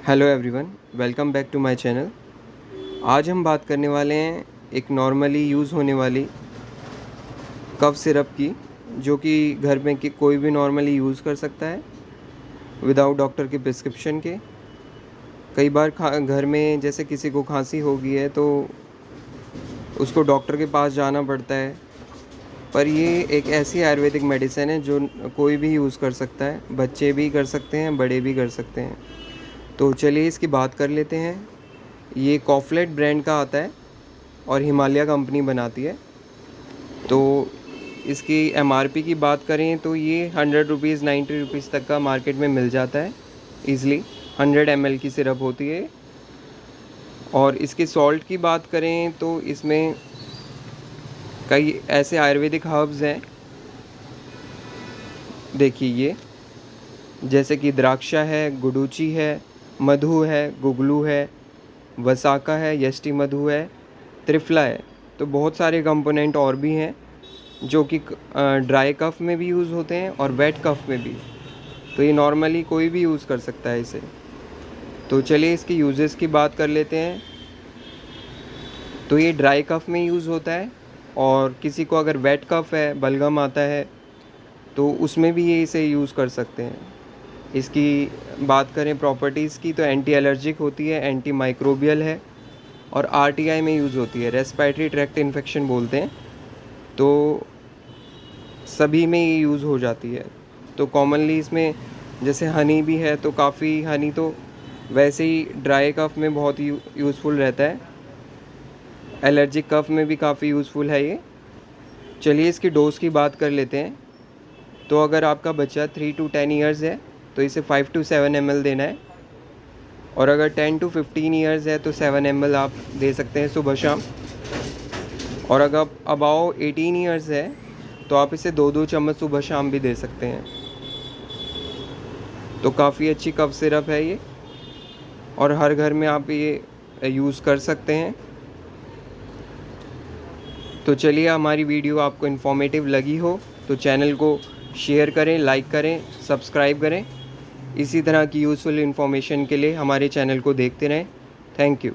Hello everyone, welcome back to my channel. आज हम बात करने वाले हैं एक नॉर्मली यूज़ होने वाली कफ सिरप की, जो कि घर में कि कोई भी नॉर्मली यूज़ कर सकता है विदाउट डॉक्टर के प्रिस्क्रिप्शन के। कई बार घर में जैसे किसी को खांसी हो गई है तो उसको डॉक्टर के पास जाना पड़ता है, पर ये एक ऐसी आयुर्वेदिक मेडिसिन है जो कोई भी यूज़ कर सकता है। बच्चे भी कर सकते हैं, बड़े भी कर सकते हैं। तो चलिए इसकी बात कर लेते हैं। ये कॉफलेट ब्रांड का आता है और हिमालय कंपनी बनाती है। तो इसकी एमआरपी की बात करें तो ये 100 रुपीज़ 90 रुपीज़ तक का मार्केट में मिल जाता है ईज़िली। 100 ml की सिरप होती है। और इसके सॉल्ट की बात करें तो इसमें कई ऐसे आयुर्वेदिक हर्ब्स हैं, देखिए ये, जैसे कि द्राक्षा है, गुडुचि है, मधु है, गुगलू है, वसाका है, यष्टि मधु है, त्रिफला है। तो बहुत सारे कंपोनेंट और भी हैं जो कि ड्राई कफ में भी यूज़ होते हैं और वेट कफ में भी। तो ये नॉर्मली कोई भी यूज़ कर सकता है इसे। तो चलिए इसके यूजेस की बात कर लेते हैं। तो ये ड्राई कफ में यूज़ होता है, और किसी को अगर वेट कफ है, बलगम आता है, तो उसमें भी ये इसे यूज़ कर सकते हैं। इसकी बात करें प्रॉपर्टीज़ की तो एंटी एलर्जिक होती है, एंटी माइक्रोबियल है, और आरटीआई में यूज़ होती है, रेस्पिरेटरी ट्रैक्ट इन्फेक्शन बोलते हैं। तो सभी में ये यूज़ हो जाती है। तो कॉमनली इसमें जैसे हनी भी है, तो काफ़ी हनी तो वैसे ही ड्राई कफ में बहुत यूज़फुल रहता है। एलर्जिक कफ में भी काफ़ी यूज़फुल है ये। चलिए इसकी डोज़ की बात कर लेते हैं। तो अगर आपका बच्चा 3 to 10 ईयर्स है तो इसे 5 to 7 ml देना है, और अगर 10 to 15 ईयर्स है तो 7 ml आप दे सकते हैं सुबह शाम। और अगर अबाव 18 ईयर्स है तो आप इसे 2-2 चम्मच सुबह शाम भी दे सकते हैं। तो काफ़ी अच्छी कफ सिरप है ये, और हर घर में आप ये यूज़ कर सकते हैं। तो चलिए, हमारी वीडियो आपको इन्फॉर्मेटिव लगी हो तो चैनल को शेयर करें, लाइक करें, सब्सक्राइब करें। इसी तरह की यूज़फुल इन्फॉर्मेशन के लिए हमारे चैनल को देखते रहें। Thank you.